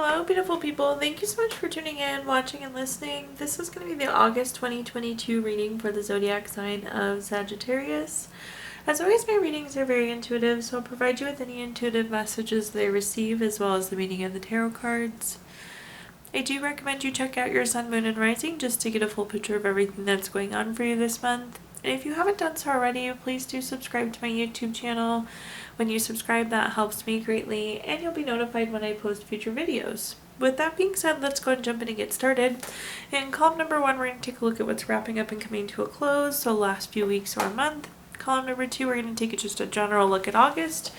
Hello, beautiful people. Thank you so much for tuning in, watching, and listening. This is going to be the August 2022 reading for the zodiac sign of Sagittarius. As always, my readings are very intuitive, so I'll provide you with any intuitive messages they receive, as well as the meaning of the tarot cards. I do recommend you check out your sun, moon, and rising just to get a full picture of everything that's going on for you this month. And if you haven't done so already, please do subscribe to my YouTube channel. When you subscribe, that helps me greatly, and you'll be notified when I post future videos. With that being said, let's go and jump in and get started. In column number 1, we're going to take a look at what's wrapping up and coming to a close, so last few weeks or month. Column number 2, we're going to take just a general look at August.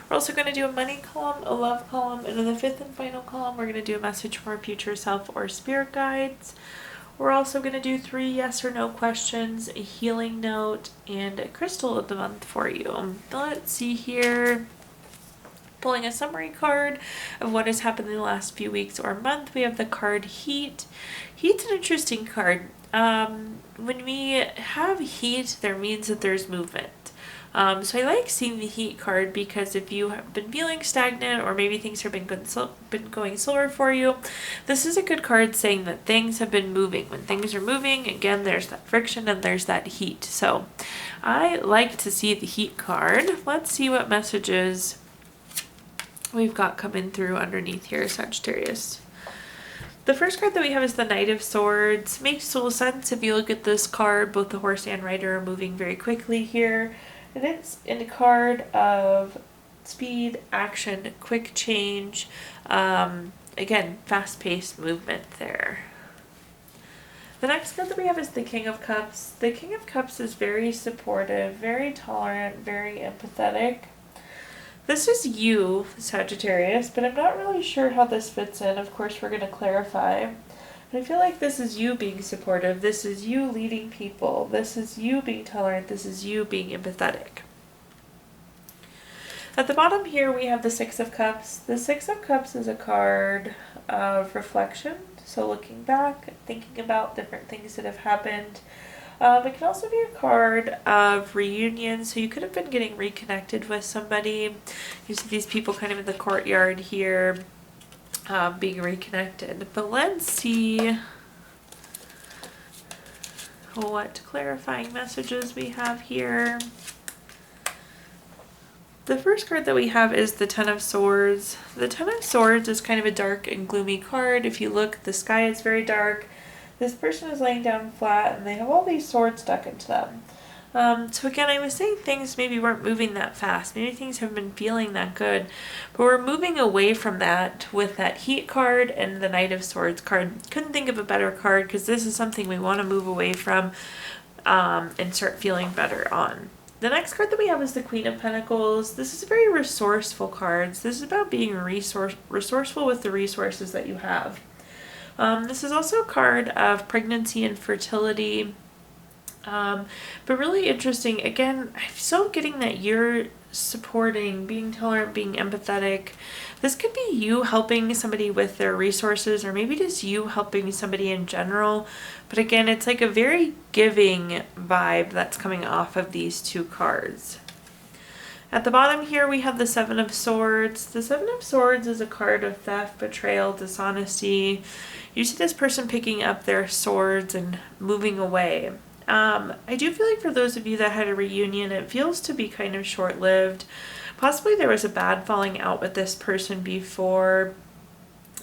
We're also going to do a money column, a love column, and in the 5th and final column, we're going to do a message from our future self or spirit guides. We're also going to do 3 yes or no questions, a healing note, and a crystal of the month for you. Let's see here. Pulling a summary card of what has happened in the last few weeks or month, we have the card Heat. Heat's an interesting card. When we have heat, there means that there's movement. So I like seeing the Heat card because if you have been feeling stagnant or maybe things have been going slower for you, this is a good card saying that things have been moving. When things are moving, again, there's that friction and there's that heat. So I like to see the Heat card. Let's see what messages we've got coming through underneath here, Sagittarius. The first card that we have is the Knight of Swords. Makes total sense if you look at this card. Both the horse and rider are moving very quickly here. And it's in a card of speed, action, quick change. Again, fast-paced movement there. The next card that we have is the King of Cups. The King of Cups is very supportive, very tolerant, very empathetic. This is you, Sagittarius, but I'm not really sure how this fits in. Of course, we're going to clarify. I feel like this is you being supportive. This is you leading people. This is you being tolerant. This is you being empathetic. At the bottom here, we have the Six of Cups. The Six of Cups is a card of reflection. So looking back, thinking about different things that have happened. It can also be a card of reunion. So you could have been getting reconnected with somebody. You see these people kind of in the courtyard here. Being reconnected. But let's see what clarifying messages we have here. The first card that we have is the Ten of Swords. The Ten of Swords is kind of a dark and gloomy card. If you look, the sky is very dark. This person is laying down flat and they have all these swords stuck into them. So again, I was saying things maybe weren't moving that fast. Maybe things haven't been feeling that good. But we're moving away from that with that Heat card and the Knight of Swords card. Couldn't think of a better card because this is something we want to move away from and start feeling better on. The next card that we have is the Queen of Pentacles. This is a very resourceful card. This is about being resourceful with the resources that you have. This is also a card of pregnancy and fertility. But really interesting. Again, I'm still getting that you're supporting, being tolerant, being empathetic. This could be you helping somebody with their resources, or maybe just you helping somebody in general. But again, it's like a very giving vibe that's coming off of these two cards. At the bottom here, we have the Seven of Swords. The Seven of Swords is a card of theft, betrayal, dishonesty. You see this person picking up their swords and moving away. I do feel like for those of you that had a reunion, it feels to be kind of short-lived. Possibly there was a bad falling out with this person before,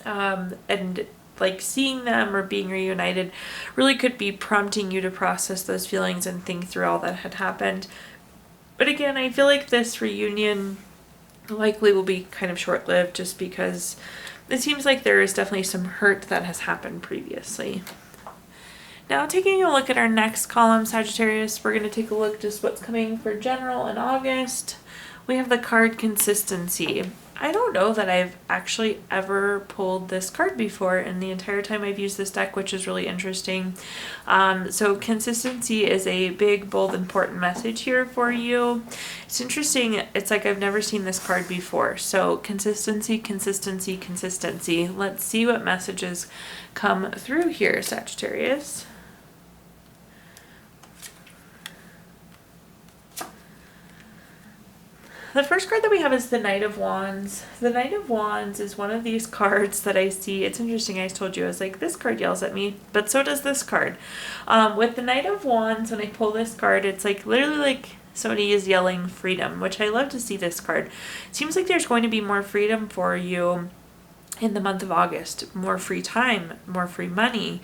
and like seeing them or being reunited really could be prompting you to process those feelings and think through all that had happened. But again, I feel like this reunion likely will be kind of short-lived just because it seems like there is definitely some hurt that has happened previously. Now, taking a look at our next column, Sagittarius, we're going to take a look just what's coming for general in August. We have the card Consistency. I don't know that I've actually ever pulled this card before in the entire time I've used this deck, which is really interesting. So consistency is a big, bold, important message here for you. It's interesting. It's like I've never seen this card before. So consistency, consistency, consistency. Let's see what messages come through here, Sagittarius. The first card that we have is the Knight of Wands. The Knight of Wands is one of these cards that I see. It's interesting. I told you, I was like, this card yells at me, but so does this card. With the Knight of Wands, when I pull this card, it's like literally like somebody is yelling freedom, which I love to see this card. It seems like there's going to be more freedom for you in the month of August. More free time, more free money,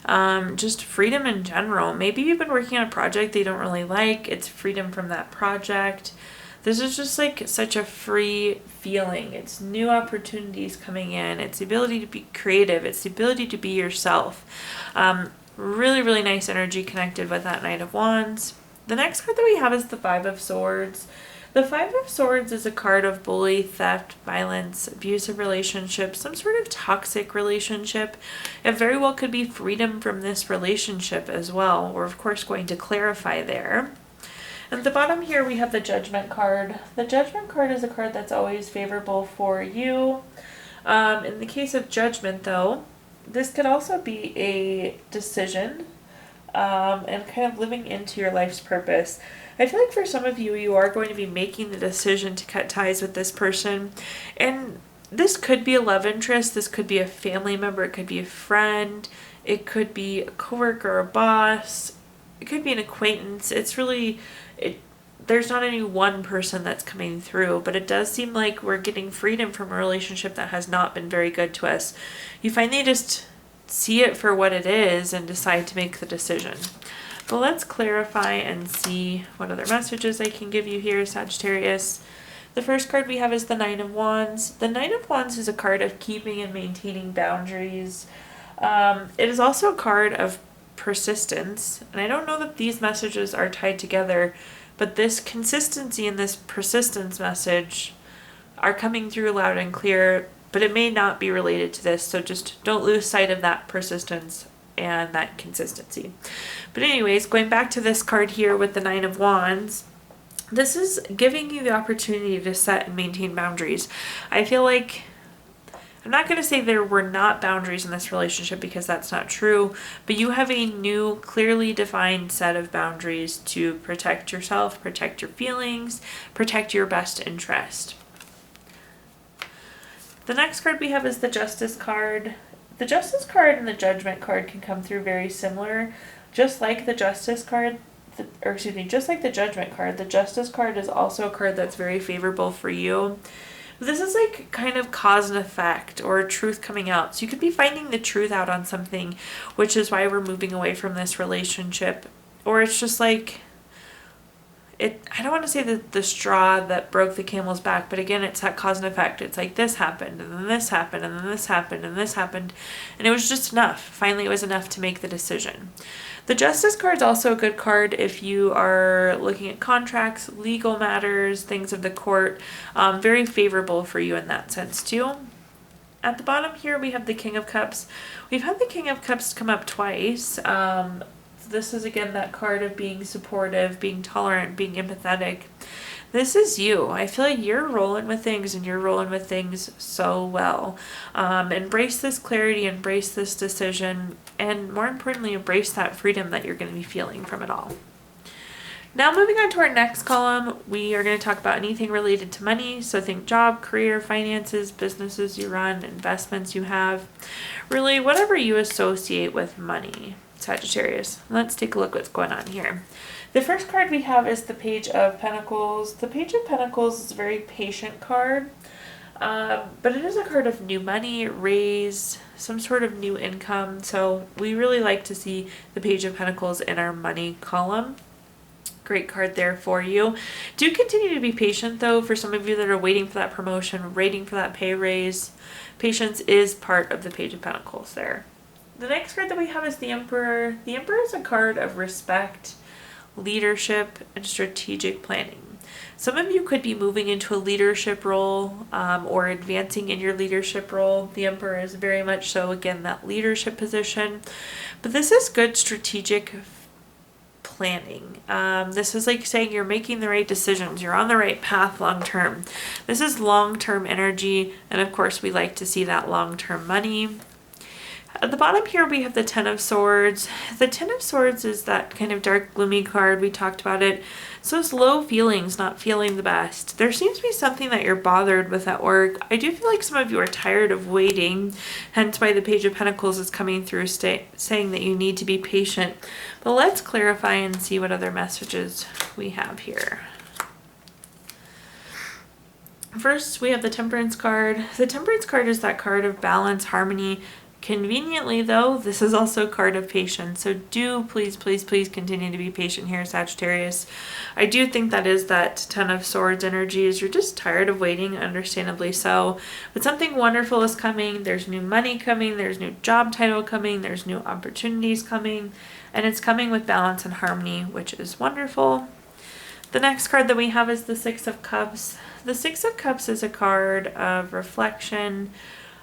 just freedom in general. Maybe you've been working on a project that you don't really like. It's freedom from that project. This is just like such a free feeling. It's new opportunities coming in. It's the ability to be creative. It's the ability to be yourself. Really, really nice energy connected with that Knight of Wands. The next card that we have is the Five of Swords. The Five of Swords is a card of bully, theft, violence, abusive relationships, some sort of toxic relationship. It very well could be freedom from this relationship as well. We're of course going to clarify there. At the bottom here we have the Judgment card. The Judgment card is a card that's always favorable for you. In the case of Judgment though, this could also be a decision and kind of living into your life's purpose. I feel like for some of you, you are going to be making the decision to cut ties with this person. And this could be a love interest. This could be a family member. It could be a friend. It could be a coworker, a boss. It could be an acquaintance. It's really, there's not any one person that's coming through, but it does seem like we're getting freedom from a relationship that has not been very good to us. You finally just see it for what it is and decide to make the decision. But let's clarify and see what other messages I can give you here, Sagittarius. The first card we have is the Knight of Wands. The Knight of Wands is a card of keeping and maintaining boundaries. It is also a card of persistence. And I don't know that these messages are tied together, but this consistency and this persistence message are coming through loud and clear, but it may not be related to this. So just don't lose sight of that persistence and that consistency. But anyways, going back to this card here with the Nine of Wands, this is giving you the opportunity to set and maintain boundaries. I feel like, I'm not going to say there were not boundaries in this relationship because that's not true, but you have a new, clearly defined set of boundaries to protect yourself, protect your feelings, protect your best interest. The next card we have is the Justice card. The Justice card and the Judgment card can come through very similar. Just like the Justice card, just like the Judgment card, the Justice card is also a card that's very favorable for you. This is like kind of cause and effect or truth coming out. So you could be finding the truth out on something, which is why we're moving away from this relationship. Or it's just like, I don't want to say the straw that broke the camel's back, but again, it's that cause and effect. It's like this happened, and then this happened, and then this happened, and this happened, and it was just enough. Finally, it was enough to make the decision. The Justice card is also a good card if you are looking at contracts, legal matters, things of the court. Very favorable for you in that sense too. At the bottom here, we have the King of Cups. We've had the King of Cups come up twice. This is again that card of being supportive, being tolerant, being empathetic. This is you. I feel like you're rolling with things and you're rolling with things so well. Embrace this clarity, embrace this decision, and more importantly, embrace that freedom that you're going to be feeling from it all. Now moving on to our next column, we are going to talk about anything related to money. So think job, career, finances, businesses you run, investments you have, really whatever you associate with money. Sagittarius. Let's take a look what's going on here. The first card we have is the Page of Pentacles. The Page of Pentacles is a very patient card, but it is a card of new money, raise, some sort of new income. So we really like to see the Page of Pentacles in our money column. Great card there for you. Do continue to be patient though. For some of you that are waiting for that promotion, waiting for that pay raise, patience is part of the Page of Pentacles there. The next card that we have is the Emperor. The Emperor is a card of respect, leadership, and strategic planning. Some of you could be moving into a leadership role or advancing in your leadership role. The Emperor is very much so, again, that leadership position. But this is good strategic planning. This is like saying you're making the right decisions. You're on the right path long term. This is long-term energy. And of course, we like to see that long-term money. At the bottom here, we have the Ten of Swords. The Ten of Swords is that kind of dark, gloomy card. We talked about it. So it's low feelings, not feeling the best. There seems to be something that you're bothered with at work. I do feel like some of you are tired of waiting, hence why the Page of Pentacles is coming through saying that you need to be patient. But let's clarify and see what other messages we have here. First, we have the Temperance card. The Temperance card is that card of balance, harmony. Conveniently, though, this is also a card of patience. So do please, please, please continue to be patient here, Sagittarius. I do think that is that Ten of Swords energy is you're just tired of waiting, understandably so. But something wonderful is coming. There's new money coming. There's new job title coming. There's new opportunities coming. And it's coming with balance and harmony, which is wonderful. The next card that we have is the Six of Cups. The Six of Cups is a card of reflection,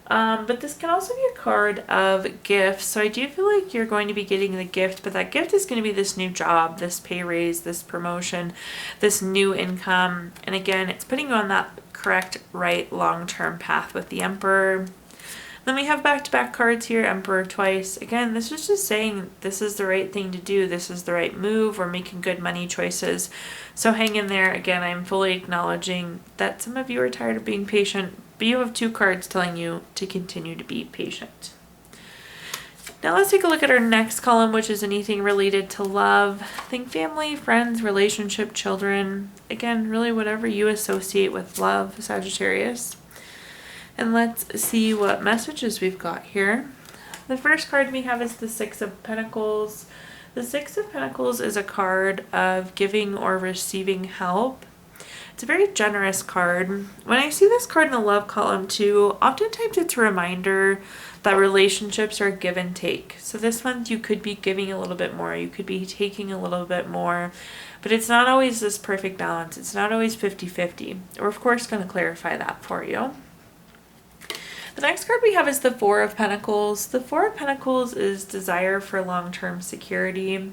but this can also be a card of gifts. So I do feel like you're going to be getting the gift, but that gift is going to be this new job, this pay raise, this promotion, this new income. And again, it's putting you on that correct, right, long-term path with the Emperor. Then we have back-to-back cards here, Emperor twice. Again, this is just saying this is the right thing to do. This is the right move. We're making good money choices. So hang in there. Again, I'm fully acknowledging that some of you are tired of being patient, but you have two cards telling you to continue to be patient. Now let's take a look at our next column, which is anything related to love. Think family, friends, relationship, children. Again, really whatever you associate with love, Sagittarius. And let's see what messages we've got here. The first card we have is the Six of Pentacles. The Six of Pentacles is a card of giving or receiving help. It's a very generous card. When I see this card in the love column too, oftentimes it's a reminder that relationships are give and take. So this month you could be giving a little bit more, you could be taking a little bit more, but it's not always this perfect balance. It's not always 50-50. We're of course going to clarify that for you. The next card we have is the Four of Pentacles. The Four of Pentacles is desire for long-term security.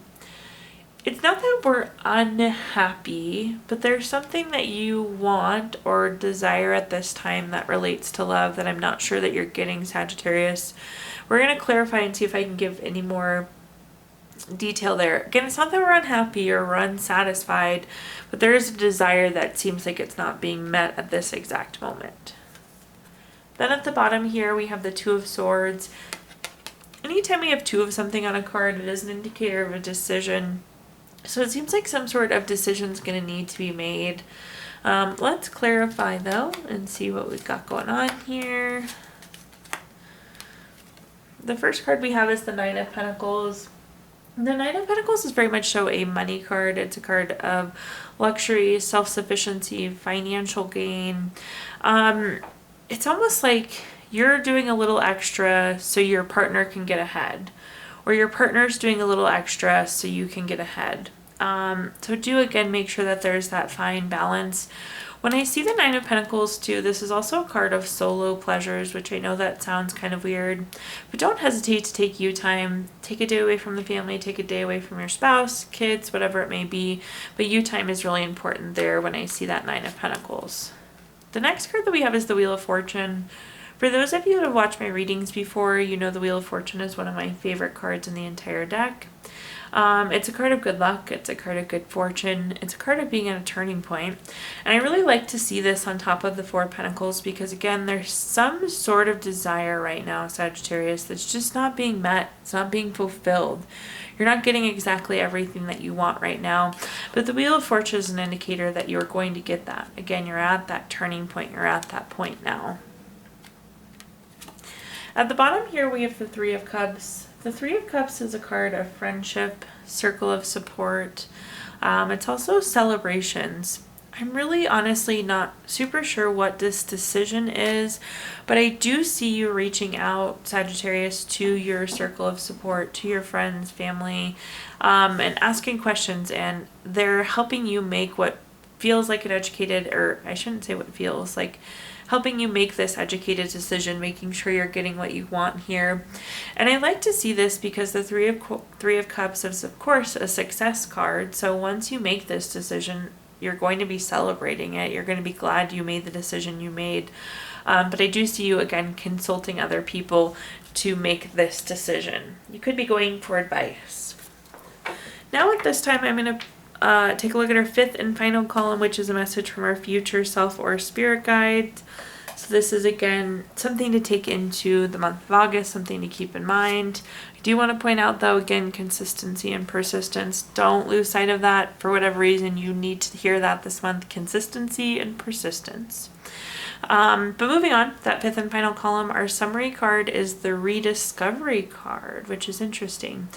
It's not that we're unhappy, but there's something that you want or desire at this time that relates to love that I'm not sure that you're getting, Sagittarius. We're going to clarify and see if I can give any more detail there. Again, it's not that we're unhappy or we're unsatisfied, but there is a desire that seems like it's not being met at this exact moment. Then at the bottom here, we have the Two of Swords. Anytime we have two of something on a card, it is an indicator of a decision. So it seems like some sort of decision is going to need to be made. Let's clarify though and see what we've got going on here. The first card we have is the Nine of Pentacles. The Nine of Pentacles is very much so a money card. It's a card of luxury, self-sufficiency, financial gain. It's almost like you're doing a little extra so your partner can get ahead, or your partner's doing a little extra so you can get ahead. So do again make sure that there's that fine balance. When I see the Nine of Pentacles too, this is also a card of solo pleasures, which I know that sounds kind of weird, but don't hesitate to take you time. Take a day away from the family, take a day away from your spouse, kids, whatever it may be, but you time is really important there when I see that Nine of Pentacles. The next card that we have is the Wheel of Fortune. For those of you who have watched my readings before, you know the Wheel of Fortune is one of my favorite cards in the entire deck. It's a card of good luck. It's a card of good fortune. It's a card of being at a turning point. And I really like to see this on top of the Four of Pentacles because, again, there's some sort of desire right now, Sagittarius, that's just not being met. It's not being fulfilled. You're not getting exactly everything that you want right now. But the Wheel of Fortune is an indicator that you're going to get that. Again, you're at that turning point. You're at that point now. At the bottom here, we have the Three of Cups. The Three of Cups is a card of friendship, circle of support. It's also celebrations. I'm really honestly not super sure what this decision is, but I do see you reaching out, Sagittarius, to your circle of support, to your friends, family, and asking questions, and they're helping you make what feels like an educated, or I shouldn't say what feels like, helping you make this educated decision, making sure you're getting what you want here. And I like to see this because the Three of Cups is, of course, a success card. So once you make this decision, you're going to be celebrating it. You're going to be glad you made the decision you made. But I do see you, again, consulting other people to make this decision. You could be going for advice. Now at this time, I'm going to take a look at our 5th and final column, which is a message from our future self or spirit guides. So this is, again, something to take into the month of August, something to keep in mind. I do want to point out, though, again, consistency and persistence. Don't lose sight of that. For whatever reason, you need to hear that this month, consistency and persistence. But moving on, that 5th and final column, our summary card is the Rediscovery card, which is interesting.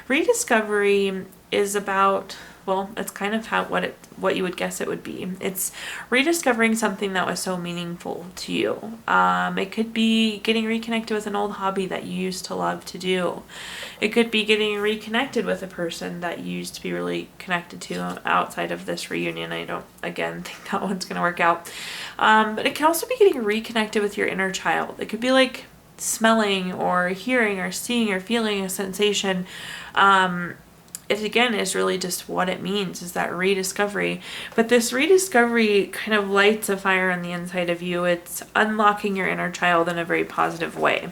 Rediscovery is about, well, it's kind of what you would guess it would be. It's rediscovering something that was so meaningful to you. It could be getting reconnected with an old hobby that you used to love to do. It could be getting reconnected with a person that you used to be really connected to outside of this reunion. I don't, again, think that one's going to work out. But it can also be getting reconnected with your inner child. It could be like smelling or hearing or seeing or feeling a sensation. It again is really just what it means, is that rediscovery. But this rediscovery kind of lights a fire on the inside of you. It's unlocking your inner child in a very positive way.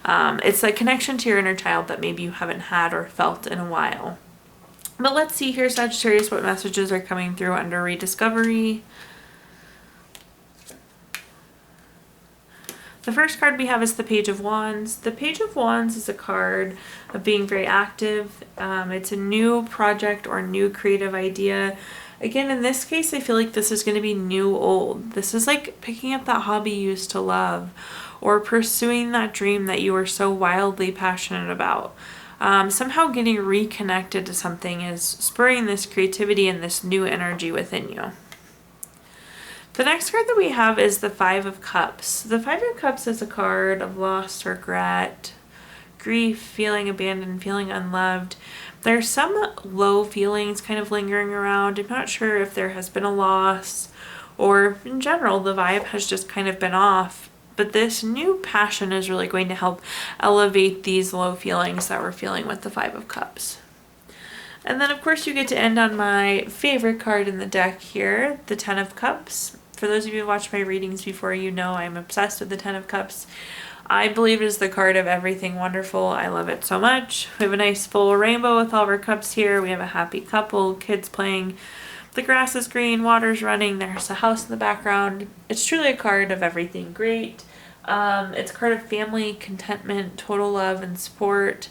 It's a connection to your inner child that maybe you haven't had or felt in a while. But let's see here, Sagittarius, what messages are coming through under rediscovery. The first card we have is the Page of Wands. The Page of Wands is a card of being very active. It's a new project or new creative idea. Again, in this case, I feel like this is going to be new old. This is like picking up that hobby you used to love or pursuing that dream that you were so wildly passionate about. Somehow getting reconnected to something is spurring this creativity and this new energy within you. The next card that we have is the 5 of Cups. The 5 of Cups is a card of loss, regret, grief, feeling abandoned, feeling unloved. There's some low feelings kind of lingering around. I'm not sure if there has been a loss or in general the vibe has just kind of been off. But this new passion is really going to help elevate these low feelings that we're feeling with the 5 of Cups. And then, of course, you get to end on my favorite card in the deck here, the 10 of Cups. For those of you who watched my readings before, you know I'm obsessed with the 10 of Cups. I believe it is the card of everything wonderful. I love it so much. We have a nice full rainbow with all of our cups here. We have a happy couple, kids playing. The grass is green, water's running. There's a house in the background. It's truly a card of everything great. It's a card of family, contentment, total love, and support.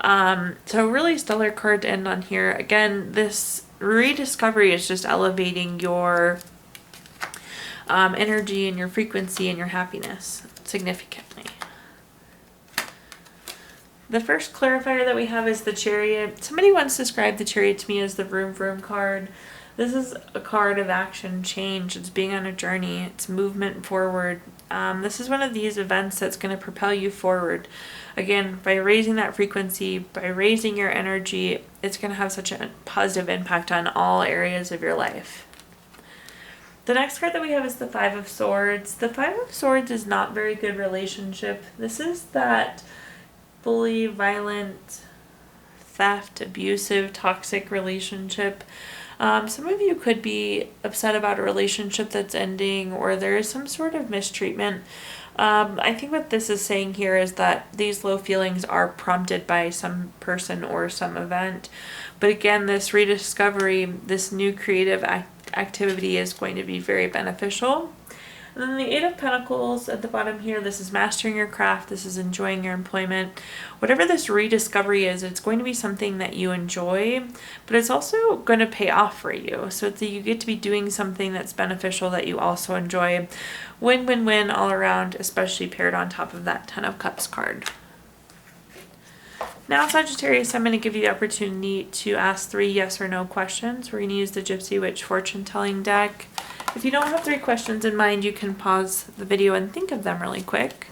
So really stellar card to end on here. Again, this rediscovery is just elevating your energy and your frequency and your happiness significantly. The first clarifier that we have is the Chariot. Somebody once described the Chariot to me as the vroom vroom card. This is a card of action, change. It's being on a journey. It's movement forward. This is one of these events that's going to propel you forward. Again, by raising that frequency, by raising your energy, it's going to have such a positive impact on all areas of your life. The next card that we have is the 5 of Swords. The 5 of Swords is not very good relationship. This is that bully, violent, theft, abusive, toxic relationship. Some of you could be upset about a relationship that's ending, or there is some sort of mistreatment. I think what this is saying here is that these low feelings are prompted by some person or some event. But again, this rediscovery, this new creative activity is going to be very beneficial. And then the 8 of Pentacles at the bottom here, this is mastering your craft, this is enjoying your employment. Whatever this rediscovery is, it's going to be something that you enjoy, but it's also going to pay off for you. So it's that you get to be doing something that's beneficial that you also enjoy. Win, win, win all around, especially paired on top of that 10 of Cups card. Now, Sagittarius, I'm going to give you the opportunity to ask 3 yes or no questions. We're going to use the Gypsy Witch fortune telling deck. If you don't have 3 questions in mind, you can pause the video and think of them really quick.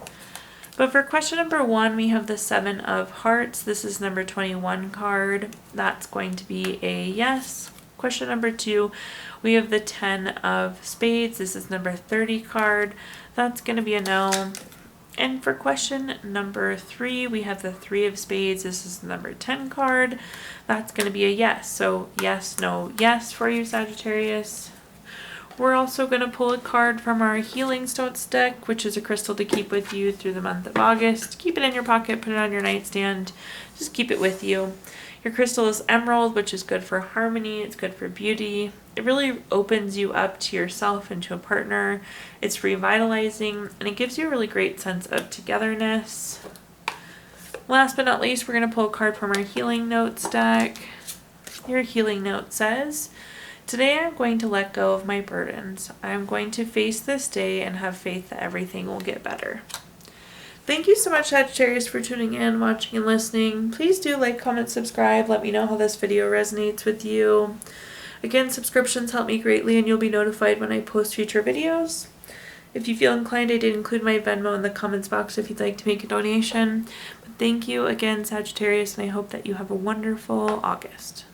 But for question number 1, we have the 7 of Hearts. This is number 21 card. That's going to be a yes. Question number 2, we have the 10 of Spades. This is number 30 card. That's going to be a no. And for question number 3, we have the 3 of Spades. This is the number 10 card. That's going to be a yes. So yes, no, yes for you, Sagittarius. We're also going to pull a card from our Healing Stones deck, which is a crystal to keep with you through the month of August. Keep it in your pocket, put it on your nightstand, just keep it with you. Your crystal is emerald, which is good for harmony, it's good for beauty. It really opens you up to yourself and to a partner. It's revitalizing, and it gives you a really great sense of togetherness. Last but not least, we're going to pull a card from our Healing Notes deck. Your Healing Note says, today I'm going to let go of my burdens. I'm going to face this day and have faith that everything will get better. Thank you so much, Sagittarius, for tuning in, watching, and listening. Please do like, comment, subscribe. Let me know how this video resonates with you. Again, subscriptions help me greatly, and you'll be notified when I post future videos. If you feel inclined, I did include my Venmo in the comments box if you'd like to make a donation. But thank you again, Sagittarius, and I hope that you have a wonderful August.